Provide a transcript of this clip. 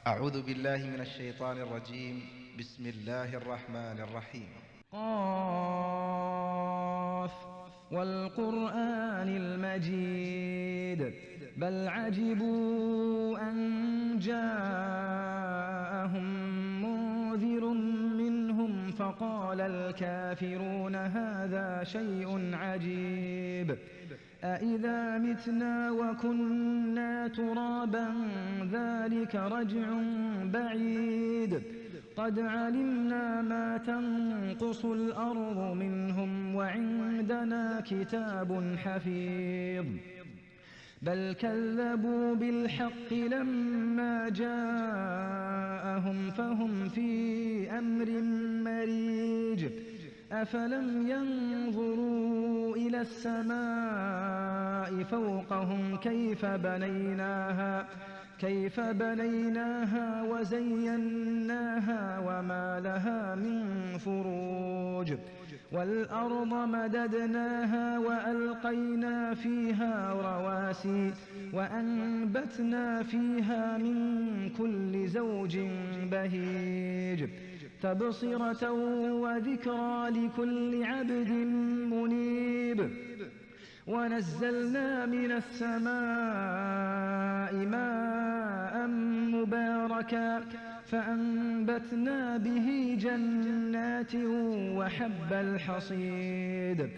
أعوذ بالله من الشيطان الرجيم. بسم الله الرحمن الرحيم. قاف والقرآن المجيد بل عجبوا أن جاءهم منذر منهم فقال الكافرون هذا شيء عجيب أإذا متنا وكنا ترابا ذلك رجع بعيد قد علمنا ما تنقص الأرض منهم وعندنا كتاب حفيظ بل كذبوا بالحق لما جاءهم فهم في أمر مريج أفلم ينظروا إلى السماء فوقهم كيف بنيناها وزيناها وما لها من فروج والأرض مددناها وألقينا فيها رواسي وأنبتنا فيها من كل زوج بهيج تبصرة وذكرى لكل عبد منيب ونزلنا من السماء ماء مباركا فأنبتنا به جنات وحب الحصيد